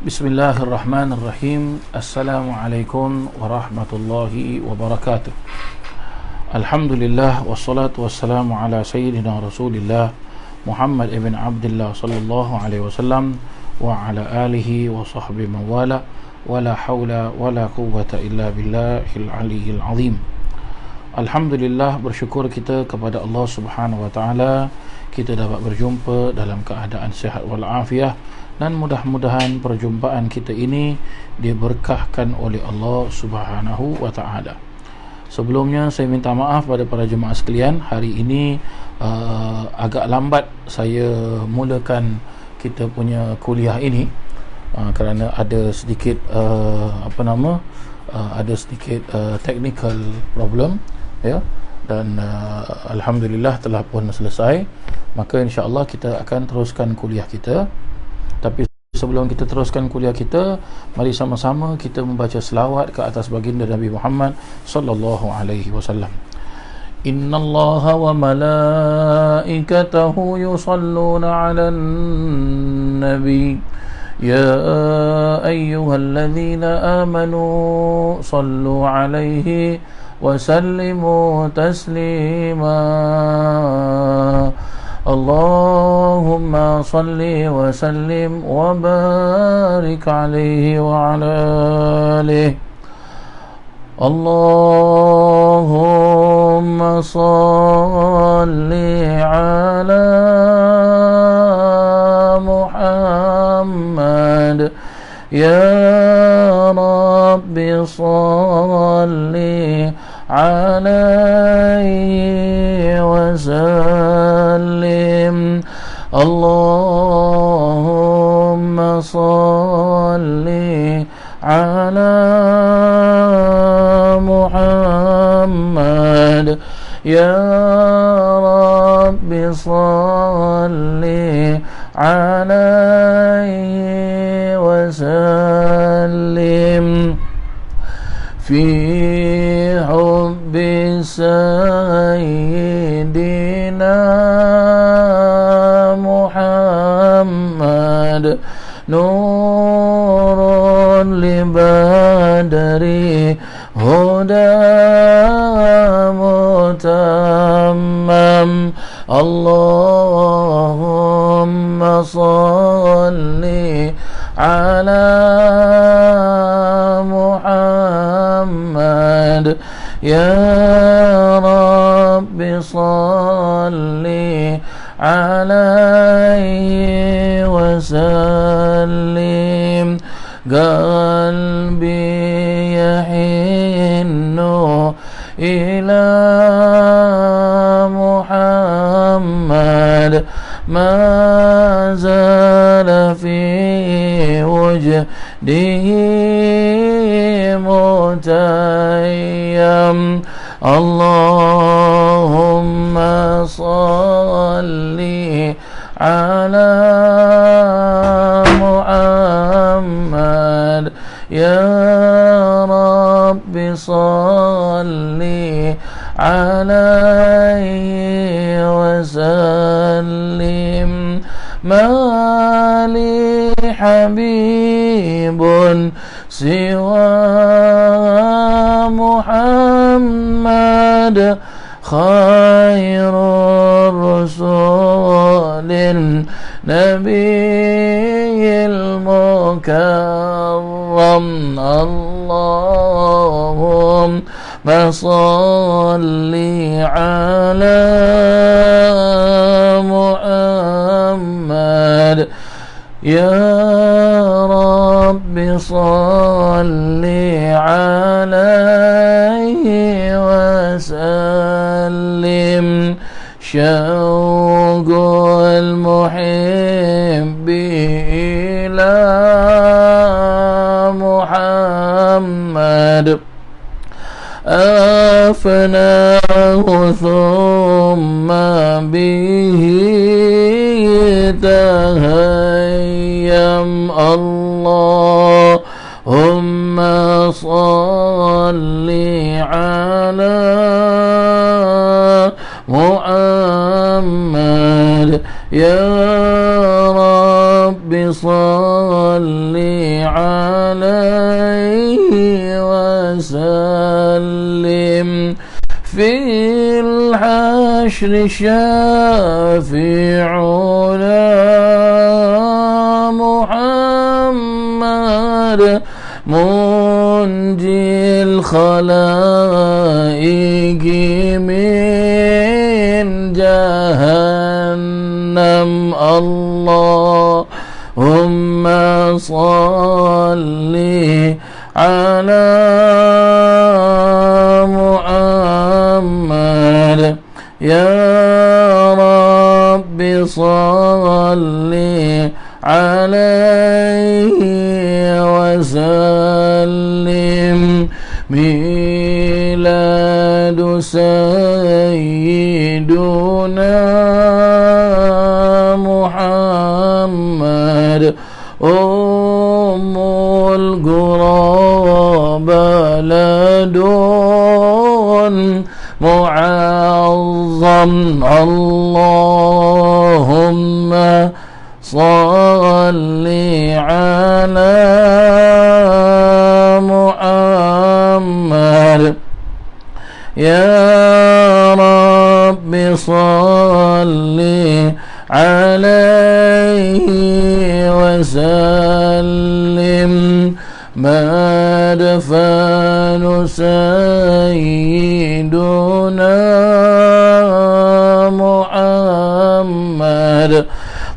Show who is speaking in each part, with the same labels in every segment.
Speaker 1: Bismillahirrahmanirrahim. Assalamualaikum warahmatullahi wabarakatuh. Alhamdulillah wassalatu wassalamu ala sayyidina Rasulillah Muhammad ibn Abdullah sallallahu alaihi wasallam wa ala alihi wa sahbihi mawala wala hawla wala quwwata illa billahil aliyyil azim. Alhamdulillah, bersyukur kita kepada Allah Subhanahu wa taala kita dapat berjumpa dalam keadaan sihat wal afiah, dan mudah-mudahan perjumpaan kita ini diberkahkan oleh Allah Subhanahu wa taala. Sebelumnya saya minta maaf pada para jemaah sekalian, hari ini agak lambat saya mulakan kita punya kuliah ini kerana ada sedikit ada sedikit technical problem, ya, dan alhamdulillah telah pun selesai. Maka insya-Allah kita akan teruskan kuliah kita. Tapi sebelum kita teruskan kuliah kita, mari sama-sama kita membaca selawat ke atas baginda Nabi Muhammad sallallahu alaihi wasallam. Innallaha wa malaikatahu yusalluna 'alan nabi ya ayyuhalladzina amanu sallu 'alaihi wa sallimu taslima. Allahumma salli wa sallim wa barik alaihi wa ala alihi. Allahumma salli ala Muhammad ya Rabbi salli alaihi wa sallim. Allahumma salli ala Muhammad ya Rabbi salli alaihi wa sallim. Fi hubbi sayyidina Muhammad nurun li badri huda mutammam. Allahumma salli ala Muhammad ya Rabbi salli alaihi wa sallim. Qalbi yahinnu ila Muhammad ma zala fi wajdihi mutayyam. Allahumma salli ala Muhammad ya Rabbi salli alaihi wa sallim. Ma li habibun siwa Muhammad khairur rasulin nabiyil mukarram. Allahumma salli ala Muhammad ya Rabbi salli alaihi wa sallim. Syauqul muhibbi ila Muhammad afnahu thumma bihi tahayyam. Allahumma salli ala Muhammad ya Rabbi صل عليه وسلم في الحشر شافعنا محمد منجي الخلائق من جهنم اللهم صل على محمد يا رب صل عليه وسلم ميلاد سيدنا محمد أم القرى بلد معظم اللهم صل على محمد يا رب صل عليه وسلم مدفن سيدنا محمد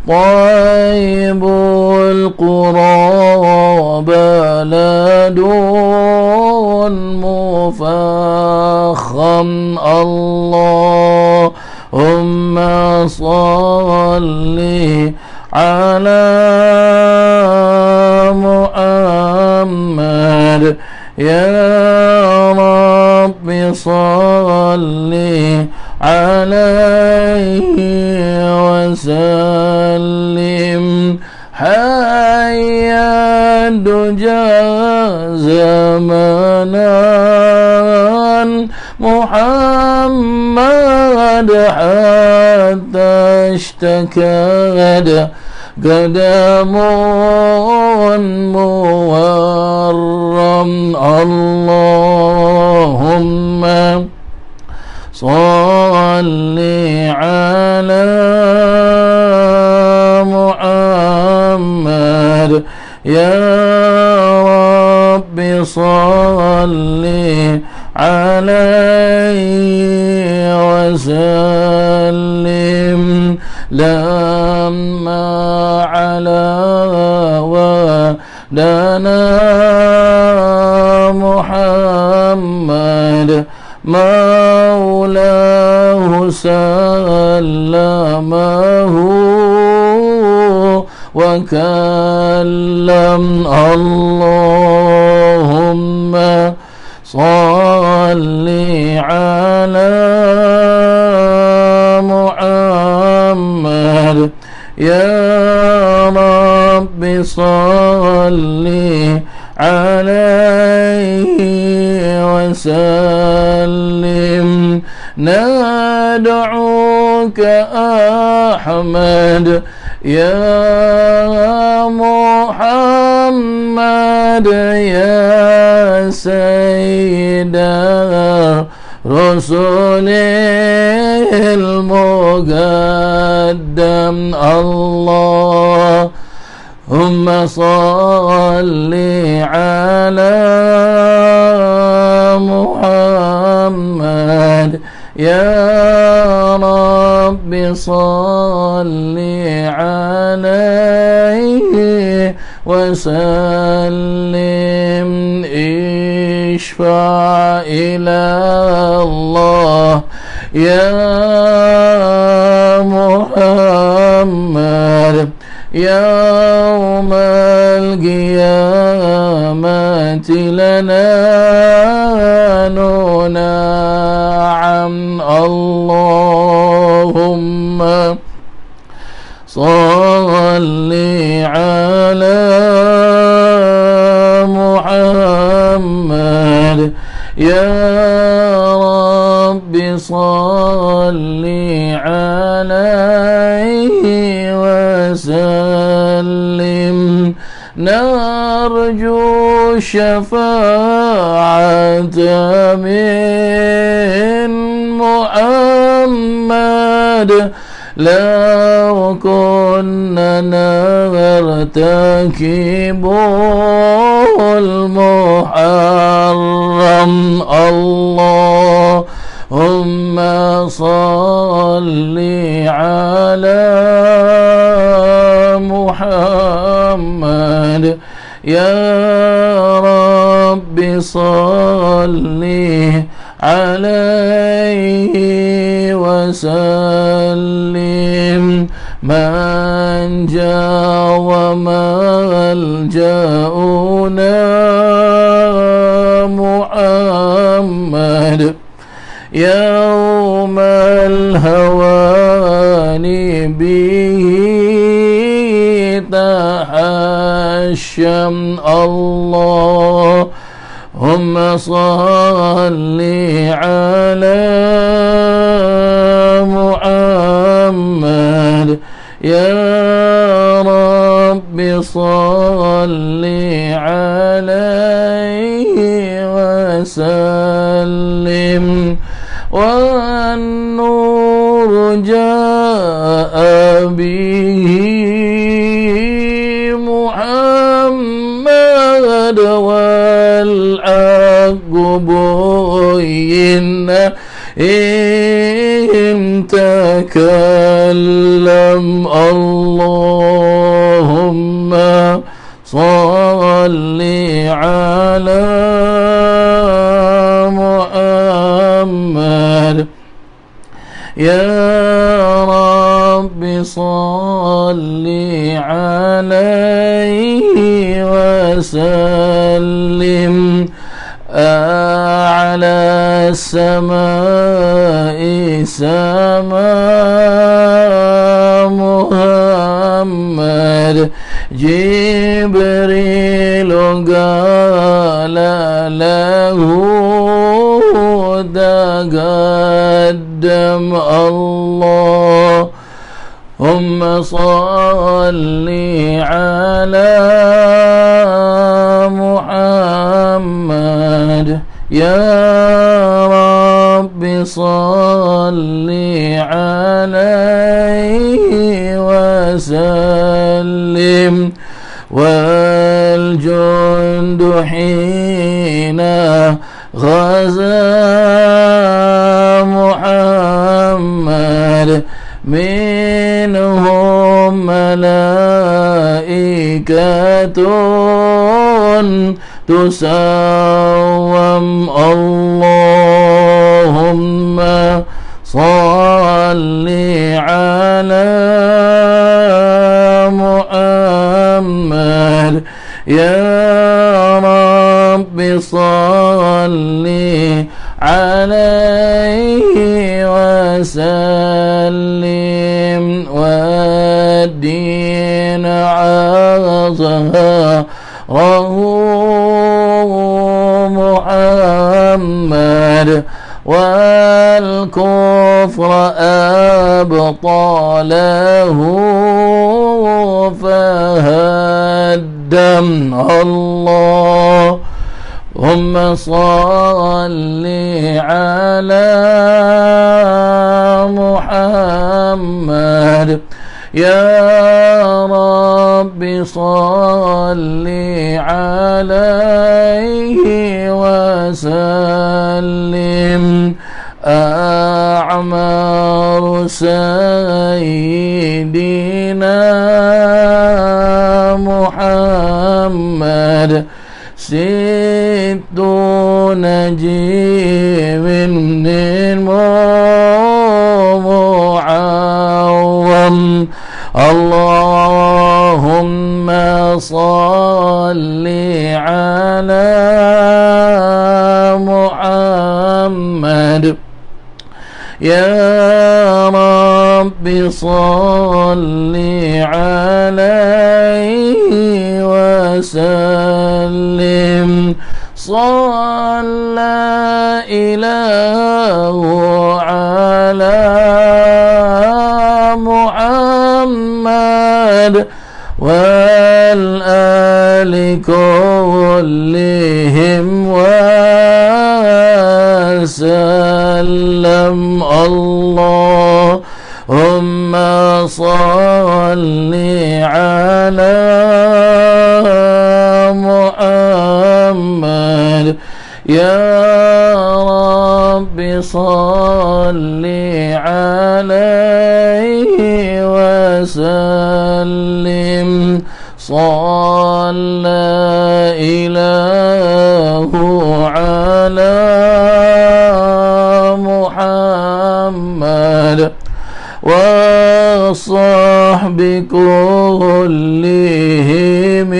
Speaker 1: طيب القرى بلد مفخم اللهم صل على محمد يا رب صل عليه وسلم حيا الدجى زمنا محمد حتى اشتكت قدم مورم اللهم صل على محمد يا رب صل عليه وسلم لما على ودنا محمد مولاه سلمه وكلم اللهم صل على محمد يا رب صل عليه وسلم ندعوك أحمد يا محمد يا سيد رسول المقدم اللهم صل على محمد يا رب صل عليه وسلم اشفع إلى الله يا محمد يوم القيامة لنا نعم اللهم صل على محمد يا رب صل عليه وسلم نرجو الشفاعة من محمد لو كنا نرتكب المحرم اللهم صل على محمد يا رب صل عليه وسلم من جاء وملجأنا محمد يوم الهوان به تحشم اللهم صل على محمد يا رب صل عليه وسلم والنور جاء به محمد والحق بينا إن تكلم اللهم صل على محمد يا رب صل عليه وسلم أعلى السماء سماء محمد جبريل قال له تقدم اللهم صل على محمد يا رب صل عليه وسلم والجند حين غزا محمد منهم ملائكة تسوم اللهم صل على محمد يا رب صل عليه وسلم والدين عظهره محمد والكفر أبطاله فهدم اللهم صل على محمد يا رب صل عليه وسلم أعمار سيدنا محمد 60 نجيب معوم اللهم صل على محمد يا رب صل عليه وسلم صلى إله على محمد والآل لكلهم وسلم اللهم صل على محمد يا رب صل عليه وسلم صلى إله على محمد وصحب كلهم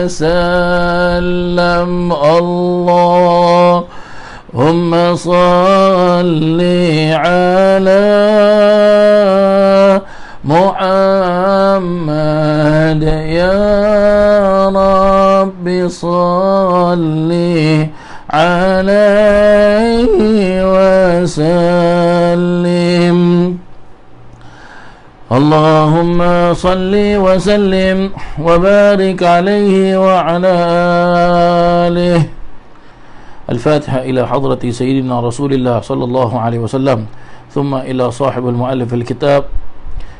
Speaker 1: وسلم اللهم صل على محمد يا رب صل عليه وسلم اللهم صل وسلم وبارك عليه وعلى آله. الفاتحة إلى حضرة سيدنا رسول الله صلى الله عليه وسلم، ثم إلى صاحب المؤلف الكتاب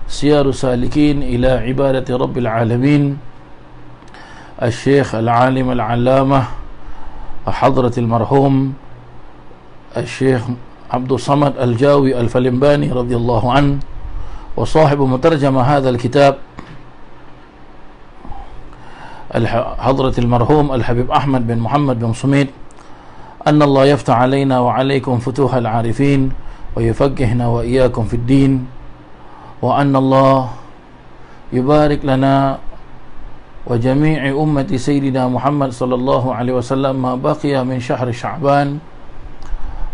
Speaker 1: سيار السالكين إلى عبادة رب العالمين الشيخ العالم العلامة حضرة المرحوم الشيخ عبد الصمد الجاوي الفلمباني رضي الله عنه، وصاحب مترجم هذا الكتاب حضرة المرحوم الحبيب أحمد بن محمد بن سميد، أن الله يفتح علينا وعليكم فتوح العارفين ويفقهنا وإياكم في الدين، وأن الله يبارك لنا وجميع أمة سيدنا محمد صلى الله عليه وسلم ما بقي من شهر شعبان،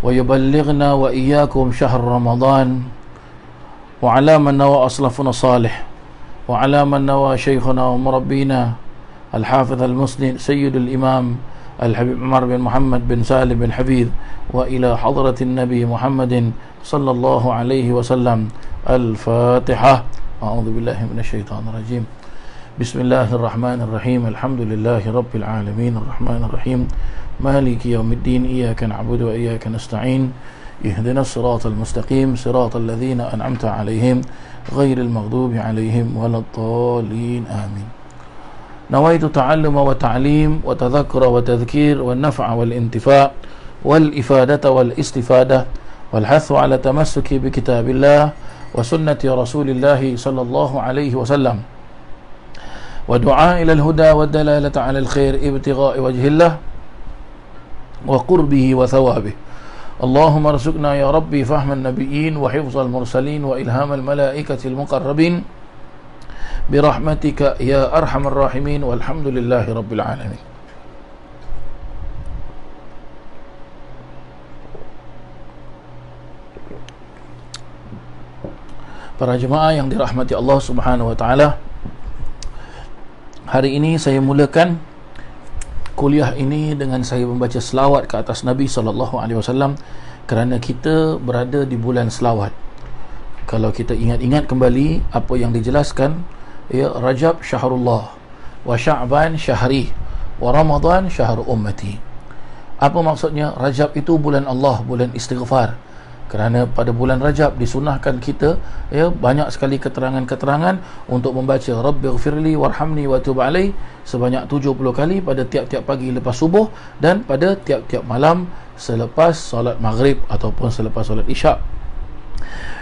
Speaker 1: ويبلغنا وإياكم شهر رمضان، وعلى من نوى أصلفنا صالح، وعلى من نوى شيخنا ومربينا الحافظ المسند سيد الإمام الحبيب عمر بن محمد بن سالم بن حفيظ، وإلى حضرة النبي محمد صلى الله عليه وسلم. الفاتحة. أعوذ بالله من الشيطان الرجيم. بسم الله الرحمن الرحيم. الحمد لله رب العالمين الرحمن الرحيم مالك يوم الدين إياك نعبد وإياك نستعين اهدنا الصراط المستقيم صراط الذين أنعمت عليهم غير المغضوب عليهم ولا الضالين آمين. نويت تعلم وتعليم وتذكر وتذكير والنفع والانتفاع والإفادة والاستفادة والحث على التمسك بكتاب الله وسنة رسول الله صلى الله عليه وسلم، ودعاء إلى الهدى والدلالة على الخير ابتغاء وجه الله وقربه وثوابه. اللهم ارزقنا يا ربي فهم النبيين وحفظ المرسلين وإلهام الملائكة المقربين برحمتك يا أرحم الراحمين، والحمد لله رب العالمين. Para jemaah yang dirahmati Allah Subhanahu wa taala, hari ini saya mulakan kuliah ini dengan saya membaca selawat ke atas Nabi sallallahu alaihi wasallam, kerana kita berada di bulan selawat. Kalau kita ingat-ingat kembali apa yang dijelaskan, ya, Rajab syahrullah, wa Sya'ban syahri, wa Ramadan syahr ummati. Apa maksudnya? Rajab itu bulan Allah, bulan istighfar. Kerana pada bulan Rajab disunahkan kita, ya, banyak sekali keterangan-keterangan untuk membaca Rabbighfirli warhamni wa tub alai sebanyak 70 kali pada tiap-tiap pagi lepas subuh dan pada tiap-tiap malam selepas solat maghrib ataupun selepas solat isyak.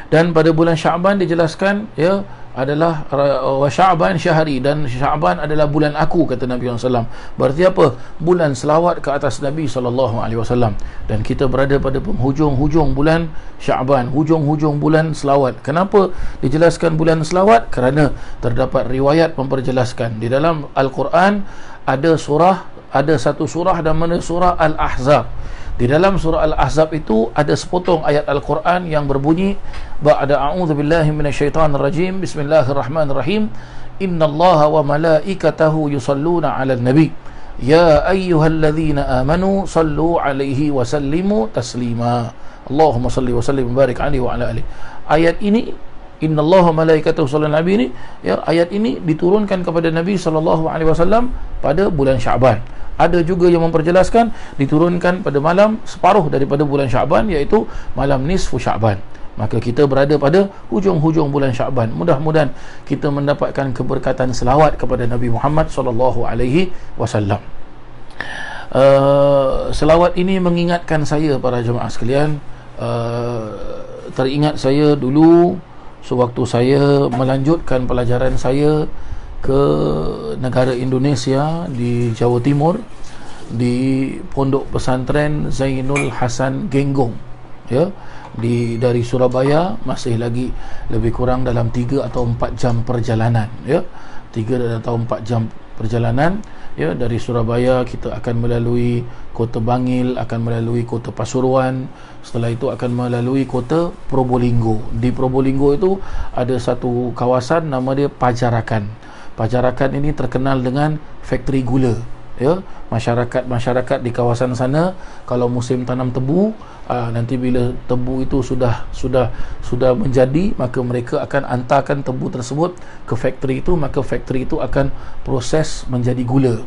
Speaker 1: Dan pada bulan Sya'ban dijelaskan, ya, adalah wa Sya'ban syahri, dan Sya'ban adalah bulan aku, kata Nabi SAW. Berarti apa? Bulan selawat ke atas Nabi SAW. Dan kita berada pada penghujung-hujung bulan Sya'ban, hujung-hujung bulan selawat. Kenapa dijelaskan bulan selawat? Kerana terdapat riwayat memperjelaskan di dalam Al-Quran ada satu surah dan mana surah Al-Ahzab. Di dalam surah Al-Ahzab itu ada sepotong ayat Al-Quran yang berbunyi, ba'da a'udzu billahi minasyaitonir rajim, bismillahirrahmanirrahim, innallaha wa malaikatahu yusalluna 'alan nabi ya ayyuhalladzina amanu sallu 'alaihi wa sallimu taslima. Allahumma salli wa sallim wa barik 'alaihi wa 'ala alihi. Ayat ini innallaha malaikatahu yusholluna 'alan nabi ini, ya, ayat ini diturunkan kepada Nabi SAW pada bulan Syaban. Ada juga yang memperjelaskan diturunkan pada malam separuh daripada bulan Syaban, iaitu malam nisfu Syaban. Maka kita berada pada hujung-hujung bulan Syaban. Mudah-mudahan kita mendapatkan keberkatan selawat kepada Nabi Muhammad SAW. Selawat ini mengingatkan saya, para jemaah sekalian, teringat saya dulu sewaktu saya melanjutkan pelajaran saya ke negara Indonesia di Jawa Timur, di Pondok Pesantren Zainul Hasan Genggong, ya, dari Surabaya. Masih lagi lebih kurang dalam 3 atau 4 jam perjalanan, ya, 3 atau 4 jam perjalanan, ya. Dari Surabaya kita akan melalui Kota Bangil, akan melalui Kota Pasuruan, setelah itu akan melalui Kota Probolinggo. Di Probolinggo itu ada satu kawasan nama dia Pajarakan. Pajarakan ini terkenal dengan faktori gula, ya. Masyarakat di kawasan sana kalau musim tanam tebu, nanti bila tebu itu sudah menjadi, maka mereka akan hantarkan tebu tersebut ke faktori itu, maka faktori itu akan proses menjadi gula.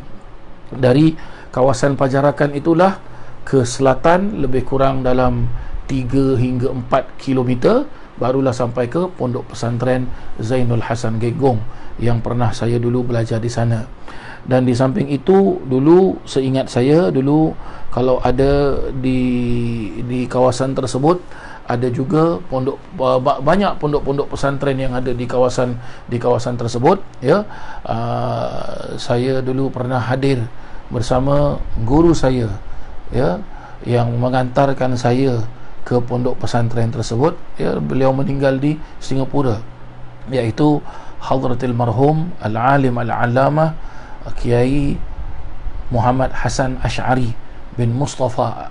Speaker 1: Dari kawasan Pajarakan itulah ke selatan lebih kurang dalam 3 hingga 4 kilometer barulah sampai ke Pondok Pesantren Zainul Hasan Genggong yang pernah saya dulu belajar di sana. Dan di samping itu, dulu seingat saya, dulu kalau ada di kawasan tersebut ada juga banyak pondok-pondok pesantren yang ada di kawasan tersebut, ya. Saya dulu pernah hadir bersama guru saya, ya, yang mengantarkan saya ke pondok pesantren tersebut, ya. Beliau meninggal di Singapura, iaitu Hadratil Marhum Al-Alim Al-Allamah Kiai Muhammad Hasan Ash'ari bin Mustafa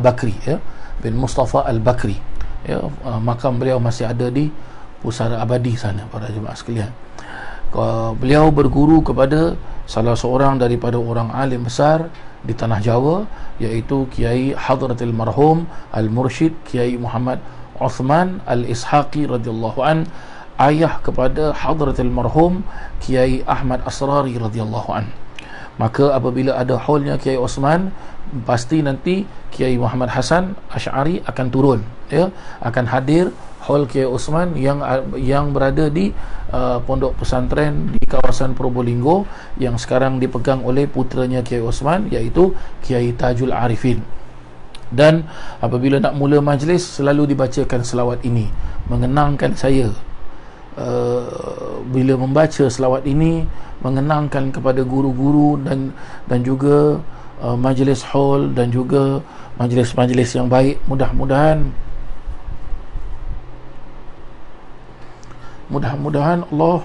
Speaker 1: Bakri, ya, bin Mustafa Al-Bakri, ya. Makam beliau masih ada di Pusara Abadi sana, para jemaah sekalian. Beliau berguru kepada salah seorang daripada orang alim besar di tanah Jawa, iaitu Kiai Hadratil Marhum Al-Mursyid Kiai Muhammad Uthman Al-Ishaqi radhiyallahu an, ayah kepada Hadratil Marhum Kiai Ahmad Asrari radhiyallahu an. Maka apabila ada haulnya Kiai Osman, pasti nanti Kiai Muhammad Hasan Ash'ari akan turun, ya, akan hadir haul Kiai Osman yang berada di pondok pesantren di kawasan Probolinggo yang sekarang dipegang oleh putranya Kiai Osman, iaitu Kiai Tajul Arifin. Dan apabila nak mula majlis, selalu dibacakan selawat ini mengenangkan saya. Bila membaca selawat ini mengenangkan kepada guru-guru dan juga majlis hall dan juga majlis-majlis yang baik. Mudah-mudahan Allah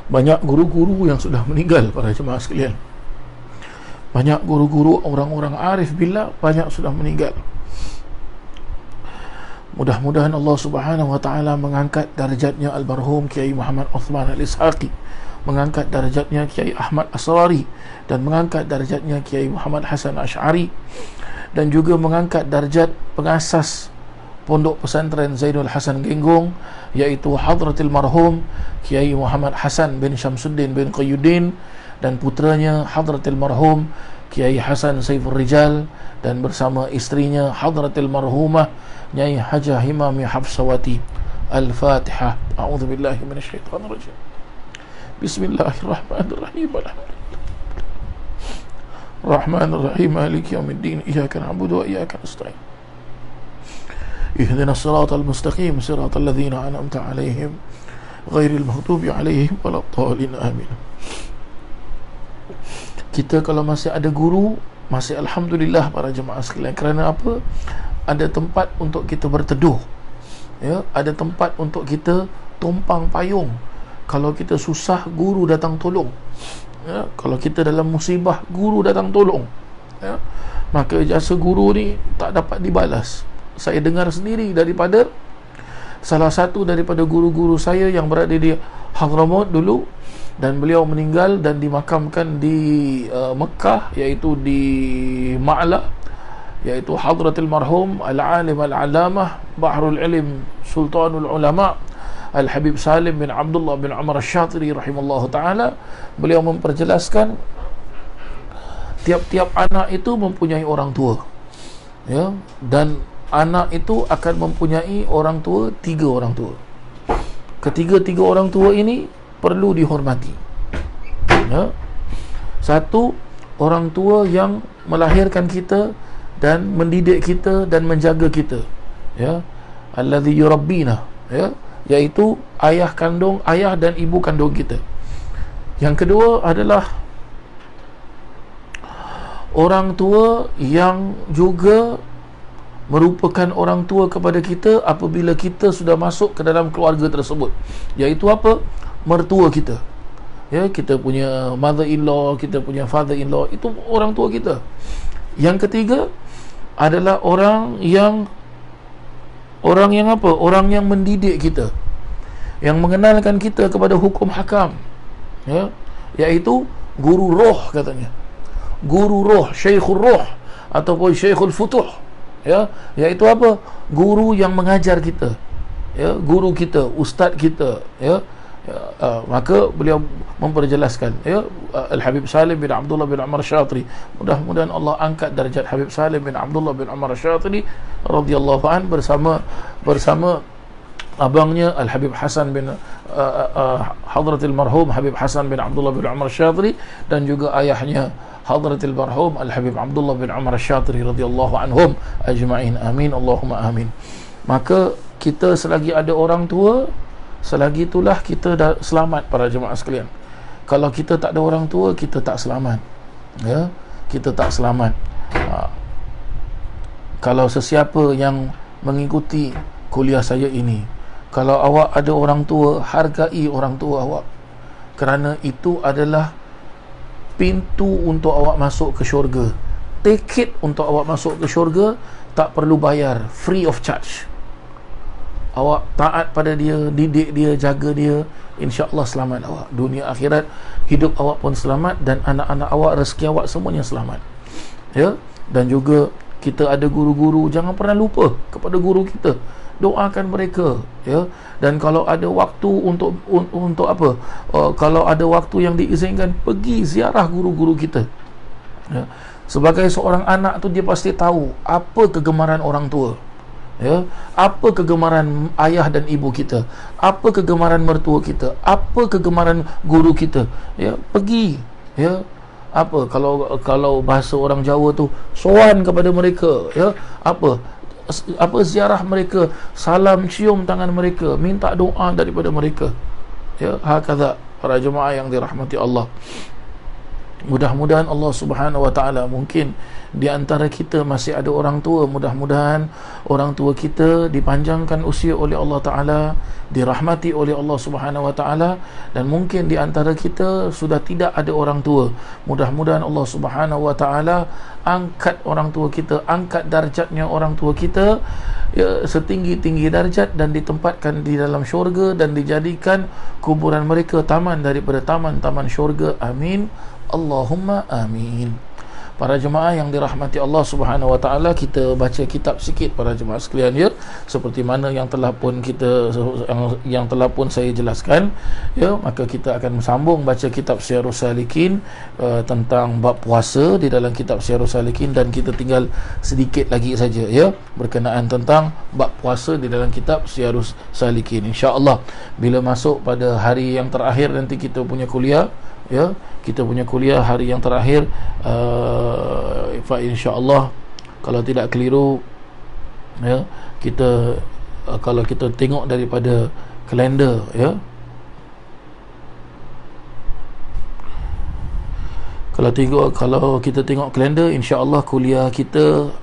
Speaker 1: banyak guru-guru yang sudah meninggal, para jemaah sekalian. Banyak guru-guru orang-orang arif billah banyak sudah meninggal. Mudah-mudahan Allah Subhanahu wa taala mengangkat darjatnya almarhum Kiai Muhammad Uthman Al-Ishaqi, mengangkat darjatnya Kiai Ahmad Asrari, dan mengangkat darjatnya Kiai Muhammad Hasan Ash'ari, dan juga mengangkat darjat pengasas Pondok Pesantren Zainul Hasan Genggong, iaitu Hadratil Marhum Kiai Muhammad Hasan bin Syamsuddin bin Qayyuddin, dan putranya Hadratil Marhum Kiai Hasan Saiful Rijal, dan bersama istrinya Hadratil Marhumah Nyai Hajah Himami Hafsawati. Al-Fatihah. A'udzubillahi minasyaitonir rajim. Bismillahirrahmanirrahim. Rahmanir-Rahim. Maliki yaumiddin. Iyyaka na'budu wa iyyaka nasta'in. Ihdinas siratal mustaqim, siratal ladzina an'amta 'alaihim ghairil maghdubi 'alaihim waladdallin. Amin. Kita kalau masih ada guru, masih alhamdulillah, para jemaah sekalian. Kerana apa? Ada tempat untuk kita berteduh, ya, ada tempat untuk kita tumpang payung. Kalau kita susah, guru datang tolong, ya. Kalau kita dalam musibah, guru datang tolong, ya. Maka jasa guru ni tak dapat dibalas. Saya dengar sendiri daripada salah satu daripada guru-guru saya yang berada di Hadramaut dulu. dan beliau meninggal dan dimakamkan di Mekah, iaitu di Ma'la, iaitu hadratil marhum al-alim al-alamah Bahrul Ilm Sultanul Ulama Al-Habib Salim bin Abdullah bin Umar Asy-Syatiri rahimallahu ta'ala. Beliau memperjelaskan tiap-tiap anak itu mempunyai orang tua, ya, dan anak itu akan mempunyai orang tua, 3 orang tua. Ketiga-tiga orang tua ini perlu dihormati, ya. Satu, orang tua yang melahirkan kita dan mendidik kita dan menjaga kita, ya, allazi yurabbina, ya, iaitu ayah kandung, ayah dan ibu kandung kita. Yang kedua adalah orang tua yang juga merupakan orang tua kepada kita apabila kita sudah masuk ke dalam keluarga tersebut, iaitu apa? Mertua kita, ya, kita punya mother-in-law, kita punya father-in-law, itu orang tua kita. Yang ketiga adalah orang yang apa? Orang yang mendidik kita, yang mengenalkan kita kepada hukum hakam, ya, iaitu guru roh katanya. Guru roh, syekhul roh ataupun syekhul futuh, ya, iaitu apa? Guru yang mengajar kita, ya, guru kita, ustaz kita, ya. Maka beliau memperjelaskan, ya, Al-Habib Salim bin Abdullah bin Umar Asy-Syatiri, mudah-mudahan Allah angkat darjat Habib Salim bin Abdullah bin Umar Asy-Syatiri radhiyallahu an bersama abangnya Al-Habib Hasan bin Hadratil marhum Habib Hasan bin Abdullah bin Umar Asy-Syatiri, dan juga ayahnya Hadratil marhum Al-Habib Abdullah bin Umar Asy-Syatiri radhiyallahu anhum ajma'in. Amin Allahumma amin. Maka kita selagi ada orang tua, selagi itulah kita dah selamat para jemaah sekalian. Kalau kita tak ada orang tua, kita tak selamat, ya, kita tak selamat. Kalau sesiapa yang mengikuti kuliah saya ini, kalau awak ada orang tua, hargai orang tua awak, kerana itu adalah pintu untuk awak masuk ke syurga. Tiket untuk awak masuk ke syurga, tak perlu bayar, free of charge. Awak taat pada dia, didik dia, jaga dia, insya-Allah selamat awak dunia akhirat. Hidup awak pun selamat dan anak-anak awak, rezeki awak semuanya selamat, ya. Dan juga kita ada guru-guru, jangan pernah lupa kepada guru kita, doakan mereka, ya. Dan kalau ada waktu untuk apa, kalau ada waktu yang diizinkan, pergi ziarah guru-guru kita, ya. Sebagai seorang anak tu, dia pasti tahu apa kegemaran orang tua, ya, apa kegemaran ayah dan ibu kita, apa kegemaran mertua kita, apa kegemaran guru kita, ya. Pergi, ya, apa kalau bahasa orang Jawa tu, sowan kepada mereka, ya, apa ziarah mereka, salam cium tangan mereka, minta doa daripada mereka, ya. Hakadha para jemaah yang dirahmati Allah. Mudah-mudahan Allah Subhanahu wa ta'ala, mungkin di antara kita masih ada orang tua, mudah-mudahan orang tua kita dipanjangkan usia oleh Allah Ta'ala, dirahmati oleh Allah Subhanahu wa ta'ala. Dan mungkin di antara kita sudah tidak ada orang tua, mudah-mudahan Allah Subhanahu wa ta'ala angkat orang tua kita, angkat darjatnya orang tua kita, ya, setinggi-tinggi darjat, dan ditempatkan di dalam syurga, dan dijadikan kuburan mereka taman daripada taman-taman syurga. Amin Allahumma amin. Para jemaah yang dirahmati Allah Subhanahu wa ta'ala, kita baca kitab sikit para jemaah sekalian, ya, seperti mana yang telah pun yang telah pun saya jelaskan, ya. Maka kita akan sambung baca kitab Syiarus Salikin tentang bab puasa di dalam kitab Syiarus Salikin, dan kita tinggal sedikit lagi saja, ya, berkenaan tentang bab puasa di dalam kitab Syiarus Salikin. Insya-Allah bila masuk pada hari yang terakhir nanti kita punya kuliah, ya, kita punya kuliah hari yang terakhir, insya-Allah kalau tidak keliru, ya, kita kalau kita tengok daripada kalender, ya, kalau kita tengok kalender, insya-Allah kuliah kita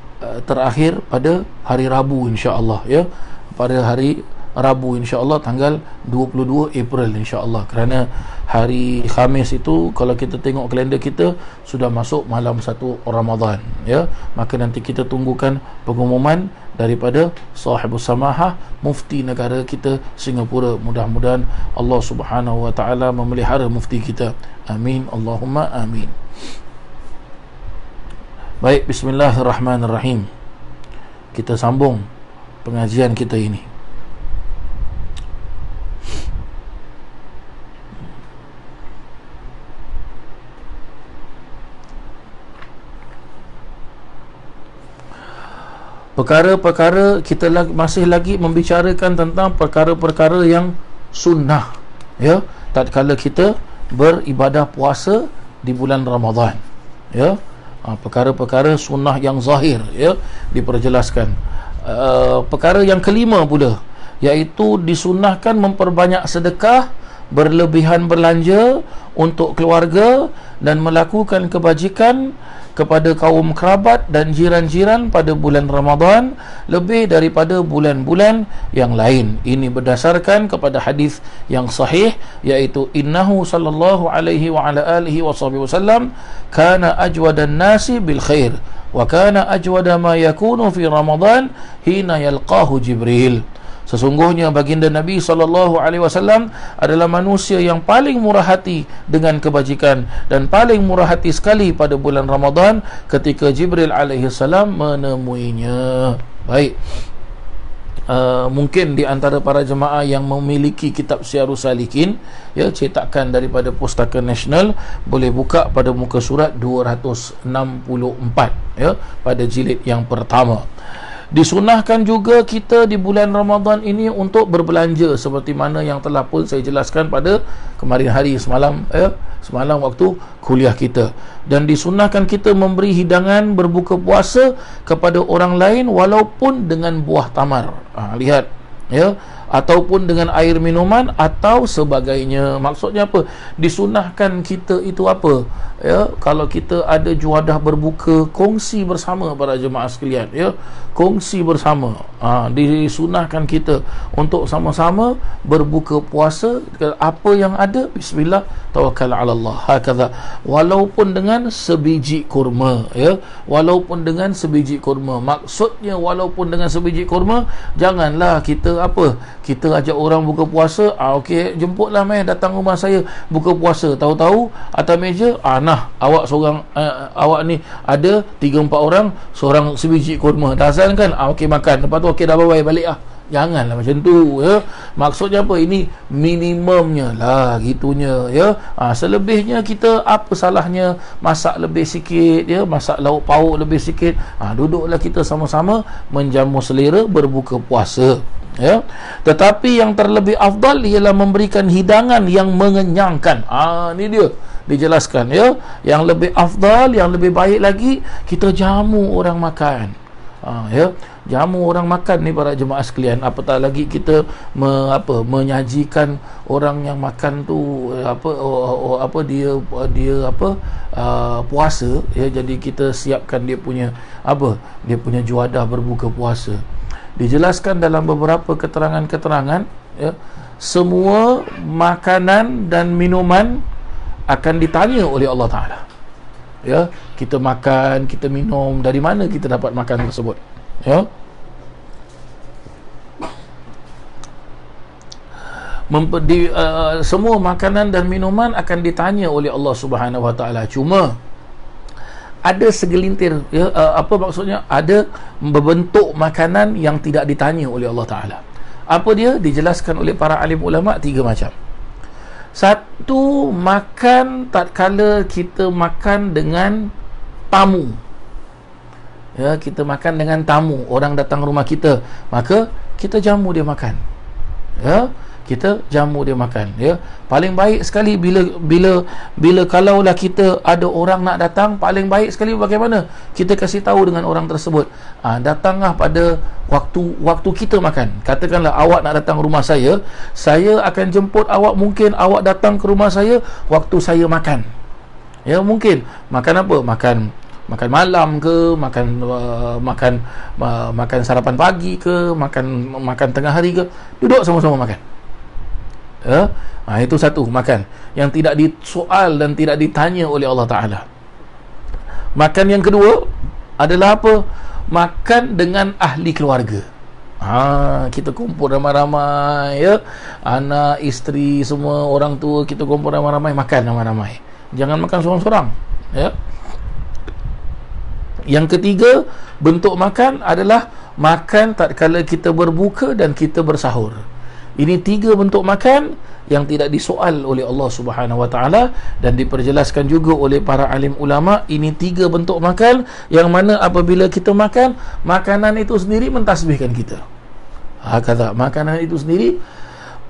Speaker 1: terakhir pada hari Rabu, insya-Allah, ya, pada hari Rabu insya-Allah tanggal 22 April insya-Allah, kerana hari Khamis itu kalau kita tengok kalender kita sudah masuk malam 1 Ramadan, ya. Maka nanti kita tunggukan pengumuman daripada sahibus samahah mufti negara kita Singapura. Mudah-mudahan Allah Subhanahu wa taala memelihara mufti kita. Amin, Allahumma amin. Baik, bismillahirrahmanirrahim. Kita sambung pengajian kita ini. Perkara-perkara kita masih lagi membicarakan tentang perkara-perkara yang sunnah, ya, tatkala kita beribadah puasa di bulan Ramadan, ya. Perkara-perkara sunnah yang zahir, ya, diperjelaskan. Perkara yang kelima pula, iaitu disunnahkan memperbanyak sedekah, berlebihan belanja untuk keluarga dan melakukan kebajikan kepada kaum kerabat dan jiran-jiran pada bulan Ramadan lebih daripada bulan-bulan yang lain. Ini berdasarkan kepada hadis yang sahih, iaitu innahu sallallahu alaihi wa ala alihi wasallam kana ajwadan nasi bil khair wa kana ajwada ma yakunu fi Ramadan hina yalqahu Jibril. Sesungguhnya baginda Nabi SAW adalah manusia yang paling murah hati dengan kebajikan dan paling murah hati sekali pada bulan Ramadan ketika Jibril alaihissalam menemuinya. Baik, mungkin di antara para jemaah yang memiliki kitab Syiarus Salikin, ya, cetakan daripada Pustaka Nasional, boleh buka pada muka surat 264, ya, pada jilid yang pertama. Disunahkan juga kita di bulan Ramadan ini untuk berbelanja, seperti mana yang telah pun saya jelaskan pada kemarin hari semalam, ya, semalam waktu kuliah kita. Dan disunahkan kita memberi hidangan berbuka puasa kepada orang lain walaupun dengan buah tamar, lihat, ya, ataupun dengan air minuman atau sebagainya. Maksudnya apa? Disunahkan kita itu apa? Ya, kalau kita ada juadah berbuka, kongsi bersama para jemaah sekalian, ya, kongsi bersama. Disunahkan kita untuk sama-sama berbuka puasa. Apa yang ada, bismillah, tawakkal ala Allah, hakadha, walaupun dengan sebiji kurma, ya, walaupun dengan sebiji kurma. Maksudnya walaupun dengan sebiji kurma, janganlah kita apa, kita ajak orang buka puasa, okey, jemputlah mai datang rumah saya buka puasa, tahu-tahu atas meja, nah, awak seorang, awak ni ada 3-4 orang, seorang sebiji kurma, dah azan kan, okey makan, lepas tu okey dah bye balik lah. Janganlah macam tu, ya. Maksudnya apa? Ini minimumnya lah, gitunya, ya. Selebihnya kita apa salahnya masak lebih sikit, ya, masak lauk pauk lebih sikit, duduklah kita sama-sama menjamu selera berbuka puasa, ya. Tetapi yang terlebih afdal ialah memberikan hidangan yang mengenyangkan. Ni dia dijelaskan, ya. Yang lebih afdal, yang lebih baik lagi, kita jamu orang makan, ya, jamu orang makan ni para jemaah sekalian. Apatah lagi kita menyajikan orang yang makan tu dia puasa, ya. Jadi kita siapkan dia punya dia punya juadah berbuka puasa. Dijelaskan dalam beberapa keterangan-keterangan, ya, semua makanan dan minuman akan ditanya oleh Allah Ta'ala, ya. Kita makan, kita minum, dari mana kita dapat makan tersebut, ya. Semua makanan dan minuman akan ditanya oleh Allah Subhanahu Wa Ta'ala. Cuma ada segelintir, ya, apa maksudnya, ada berbentuk makanan yang tidak ditanya oleh Allah Ta'ala. Apa dia? Dijelaskan oleh para alim ulama 3 macam. Satu, makan tatkala kita makan dengan tamu, ya, kita makan dengan tamu, orang datang rumah kita, maka kita jamu dia makan, ya, kita jamu dia makan, ya. Paling baik sekali bila kalaulah kita ada orang nak datang, paling baik sekali bagaimana kita kasih tahu dengan orang tersebut, datanglah pada waktu kita makan. Katakanlah awak nak datang rumah saya akan jemput awak, mungkin awak datang ke rumah saya waktu saya makan, ya. Mungkin makan apa? Makan makan malam ke, makan sarapan pagi ke, makan tengah hari ke, duduk sama-sama makan. Itu satu, makan yang tidak disoal dan tidak ditanya oleh Allah Ta'ala. Makan yang kedua adalah apa? Makan dengan ahli keluarga. Kita kumpul ramai-ramai, ya, anak, isteri, semua orang tua, kita kumpul ramai-ramai, makan ramai-ramai. Jangan makan seorang-seorang, ya. Yang ketiga bentuk makan adalah makan tatkala kita berbuka dan kita bersahur. Ini 3 bentuk makan yang tidak disoal oleh Allah Subhanahu Wa Taala, dan diperjelaskan juga oleh para alim ulama. Ini 3 bentuk makan yang mana apabila kita makan, makanan itu sendiri mentasbihkan kita. Kata makanan itu sendiri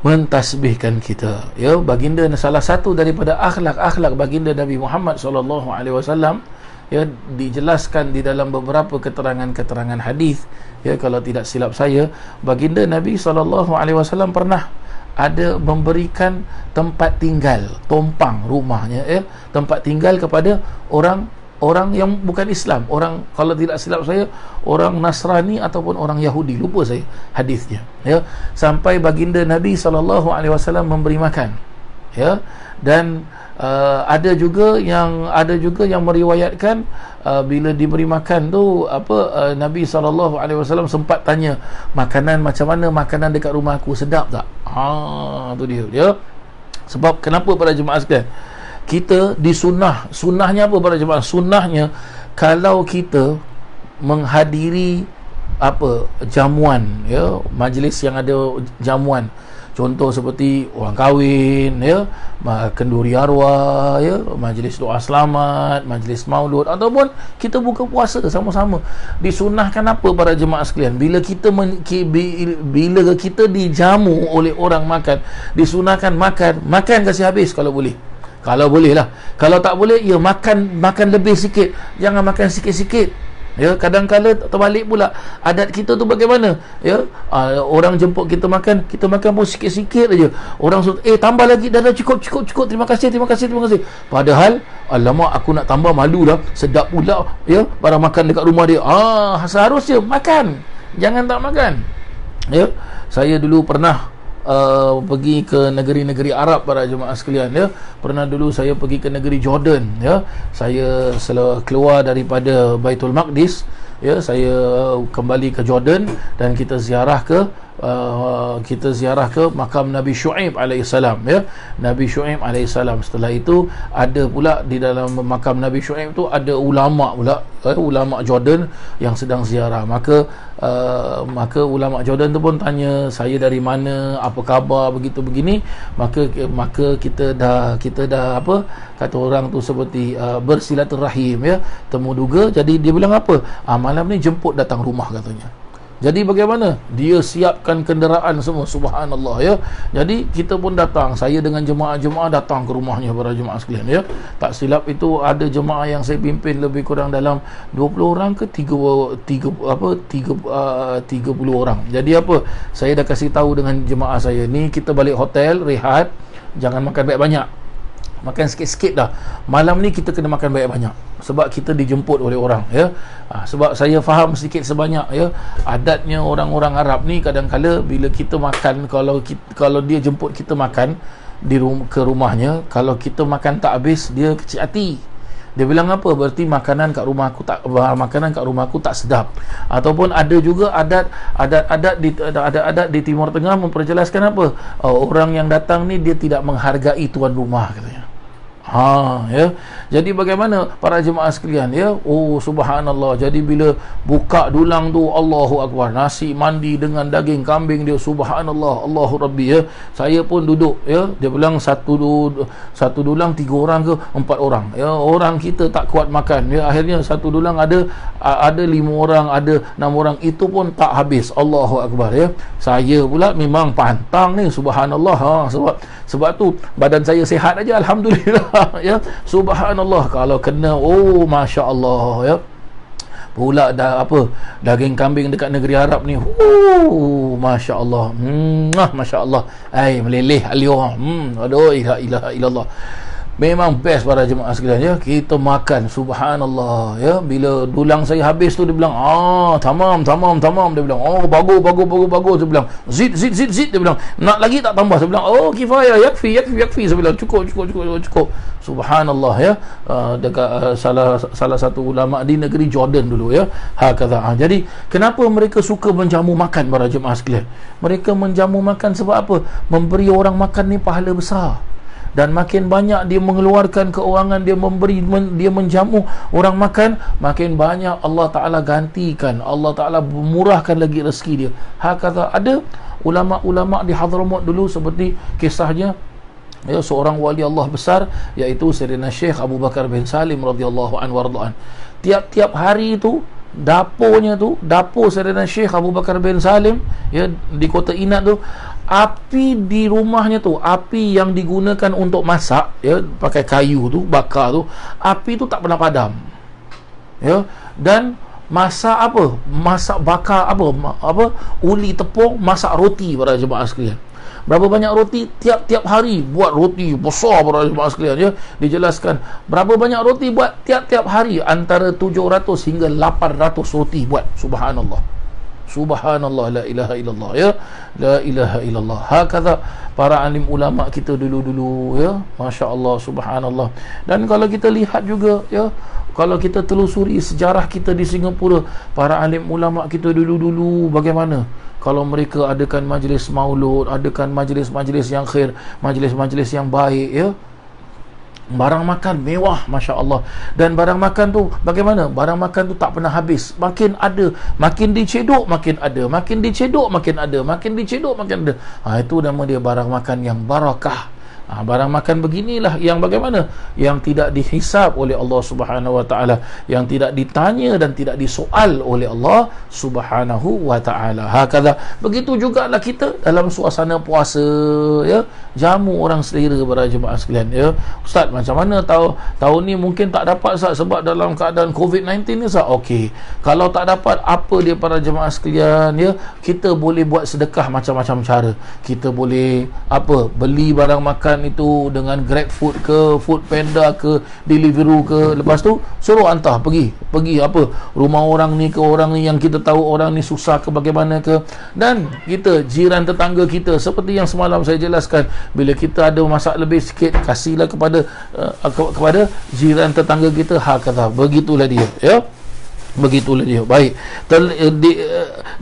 Speaker 1: mentasbihkan kita, ya. Baginda, salah satu daripada akhlak baginda Nabi Muhammad sallallahu alaihi wasallam, ya, dijelaskan di dalam beberapa keterangan hadis, ya, kalau tidak silap saya, baginda Nabi sallallahu alaihi wasallam pernah ada memberikan tempat tinggal, tompang rumahnya, ya, tempat tinggal kepada orang yang bukan Islam, orang, kalau tidak silap saya, orang Nasrani ataupun orang Yahudi, lupa saya hadisnya, ya. Sampai baginda Nabi sallallahu alaihi wasallam memberi makan, ya. Dan ada juga yang meriwayatkan bila diberi makan tu Nabi sallallahu alaihi wasallam sempat tanya, makanan macam mana, makanan dekat rumah aku sedap tak? Tu dia, ya. Sebab kenapa para jemaah sekalian, kita sunnahnya apa para jemaah? Sunnahnya kalau kita menghadiri jamuan, ya, majlis yang ada jamuan, contoh seperti orang kahwin, ya, kenduri arwah, ya, majlis doa selamat, majlis maulud, ataupun kita buka puasa sama-sama, disunnahkan apa para jemaah sekalian? Bila kita dijamu oleh orang makan, disunnahkan makan kasih habis kalau boleh. Kalau boleh lah. Kalau tak boleh, ya makan lebih sikit, jangan makan sikit-sikit, ya. Kadang-kadang terbalik pula adat kita tu bagaimana, ya. Orang jemput kita makan pun sikit-sikit aja. Orang suruh tambah lagi, dah cukup, terima kasih. Padahal alamak, aku nak tambah, malu dah, sedap pula, ya, barang makan dekat rumah dia. Seharusnya makan, jangan tak makan, ya. Saya dulu pernah pergi ke negeri-negeri Arab para jemaah sekalian, ya. Pernah dulu saya pergi ke negeri Jordan, ya. Saya keluar daripada Baitul Maqdis, ya, saya kembali ke Jordan dan kita ziarah ke makam Nabi Shu'aib alaihissalam, ya. Nabi Shu'aib alaihissalam. Setelah itu ada pula di dalam makam Nabi Shu'aib tu ada ulama pula, ulama Jordan yang sedang ziarah. Maka ulama Jordan tu pun tanya saya dari mana, apa khabar, begitu begini. Maka kita dah apa kata orang tu, seperti bersilaturahim, ya, temu duga. Jadi dia bilang apa? Malam ni jemput datang rumah katanya. Jadi bagaimana? Dia siapkan kenderaan semua, subhanallah, ya. Jadi kita pun datang, saya dengan jemaah-jemaah datang ke rumahnya para jemaah sekalian, ya. Tak silap itu ada jemaah yang saya pimpin lebih kurang dalam 20 orang ke 30 orang. Jadi saya dah kasih tahu dengan jemaah saya, ni kita balik hotel, rehat, jangan makan banyak-banyak, makan sikit-sikit dah. Malam ni kita kena makan banyak-banyak sebab kita dijemput oleh orang, ya. Sebab saya faham sedikit sebanyak, ya, adatnya orang-orang Arab ni kadang-kala bila kita makan, kalau dia jemput kita makan ke rumahnya, kalau kita makan tak habis, dia kecil hati. Dia bilang apa? Berarti makanan kat rumah aku tak sedap. Ataupun ada juga adat di Timur Tengah memperjelaskan apa? Orang yang datang ni dia tidak menghargai tuan rumah katanya. Ya. Jadi bagaimana para jemaah sekalian, ya? Subhanallah. Jadi bila buka dulang tu, Allahu Akbar, nasi mandi dengan daging kambing dia, subhanallah, Allahu Rabbi, ya. Saya pun duduk, ya. Dia bilang satu dulang 3 orang ke 4 orang, ya. Orang kita tak kuat makan, ya. Akhirnya satu dulang ada 5 orang, ada 6 orang, itu pun tak habis. Allahu Akbar, ya. Saya pula memang pantang ni, subhanallah, sebab tu badan saya sihat aja, alhamdulillah. Ya, subhanallah. Kalau kena, masya-Allah, ya. Pula daging kambing dekat negeri Arab ni, masya-Allah. Masya-Allah. Meleleh aliur. Aduh, ilaha illallah. Memang best para jemaah sekalian ya. Kita makan, subhanallah ya. Bila dulang saya habis tu dia bilang, tamam. Dia bilang, bagus. Dia bilang, zid. Dia bilang, nak lagi tak tambah? Saya bilang, kifayah, yakfi. Saya bilang, cukup. Subhanallah ya. Dekat salah satu ulama di negeri Jordan dulu ya. Hakadha. Jadi kenapa mereka suka menjamu makan para jemaah sekalian? Mereka menjamu makan sebab apa? Memberi orang makan ni pahala besar. Dan makin banyak dia mengeluarkan keuangan, dia menjamu orang makan, makin banyak Allah Ta'ala gantikan, Allah Ta'ala murahkan lagi rezeki dia. Hakata ada ulama-ulama di Hadramaut dulu, seperti kisahnya ya, seorang wali Allah besar, iaitu Sayyidina Syekh Abu Bakar bin Salim radhiyallahu anhu warḍa'an. Tiap-tiap hari itu dapur Sayyidina Syekh Abu Bakar bin Salim ya, di kota Inat tu, api di rumahnya tu, api yang digunakan untuk masak ya, pakai kayu tu, bakar tu, api tu tak pernah padam ya. Dan masak bakar uli tepung, masak roti para jemaah sekalian. Berapa banyak roti? Tiap-tiap hari buat roti besar para jemaah sekalian ya. Dijelaskan berapa banyak roti buat tiap-tiap hari, antara 700 hingga 800 roti buat. Subhanallah, la ilaha illallah ya, la ilaha illallah. Hakadha para alim ulama kita dulu ya, masya-Allah, subhanallah. Dan kalau kita lihat juga ya, kalau kita telusuri sejarah kita di Singapura, para alim ulama kita dulu bagaimana kalau mereka adakan majlis maulud, adakan majlis-majlis yang khair, majlis-majlis yang baik ya, barang makan mewah, Masya Allah. Dan barang makan tu bagaimana? Barang makan tu tak pernah habis, makin ada, makin dicedok makin ada, makin dicedok makin ada. Itu nama dia barang makan yang barakah. Barang makan beginilah yang bagaimana? Yang tidak dihisab oleh Allah Subhanahu wa taala, yang tidak ditanya dan tidak disoal oleh Allah Subhanahu wa taala. Hakadha. Begitu jugalah kita dalam suasana puasa ya, jamu orang selera para jemaah sekalian ya. Ustaz, macam mana tahun ni mungkin tak dapat Ustaz sebab dalam keadaan COVID-19 ni Ustaz? Okey. Kalau tak dapat, apa dia para jemaah sekalian ya, kita boleh buat sedekah macam-macam cara. Kita boleh beli barang makan itu dengan GrabFood ke, Foodpanda ke, Deliveroo ke, lepas tu suruh hantar pergi rumah orang ni ke, orang ni yang kita tahu orang ni susah ke bagaimana ke. Dan kita, jiran tetangga kita, seperti yang semalam saya jelaskan, bila kita ada masak lebih sikit, kasihlah kepada jiran tetangga kita. Hakata, begitulah dia ya. Baik,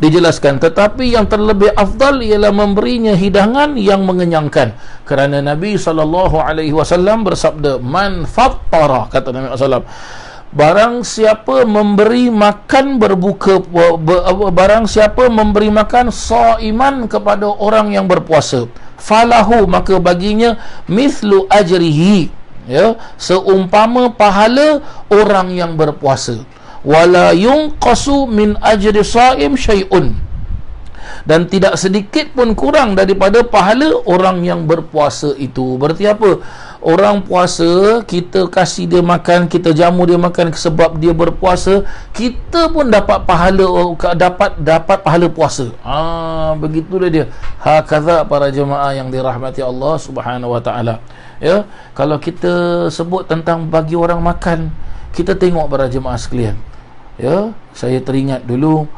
Speaker 1: dijelaskan. Tetapi yang terlebih afdal ialah memberinya hidangan yang mengenyangkan, kerana Nabi SAW bersabda, man fattara, kata Nabi SAW, barang siapa memberi makan barang siapa memberi makan shaiman kepada orang yang berpuasa, falahu, maka baginya mithlu ajrihi ya, seumpama pahala orang yang berpuasa, wala yunqasu min ajri shaim syai'un, dan tidak sedikit pun kurang daripada pahala orang yang berpuasa itu. Berarti apa? Orang puasa, kita kasih dia makan, kita jamu dia makan sebab dia berpuasa, kita pun dapat pahala puasa. Begitulah dia. Hakadha para jemaah yang dirahmati Allah Subhanahu wa taala. Ya, kalau kita sebut tentang bagi orang makan, kita tengok para jemaah sekalian. Ya, saya teringat dulu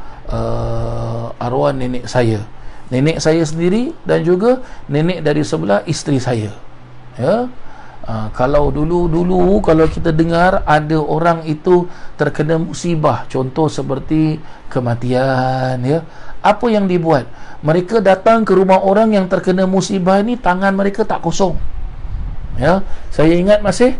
Speaker 1: arwah nenek saya sendiri, dan juga nenek dari sebelah isteri saya. Ya, kalau dulu kalau kita dengar ada orang itu terkena musibah, contoh seperti kematian ya, apa yang dibuat? Mereka datang ke rumah orang yang terkena musibah ini, tangan mereka tak kosong. Ya, saya ingat masih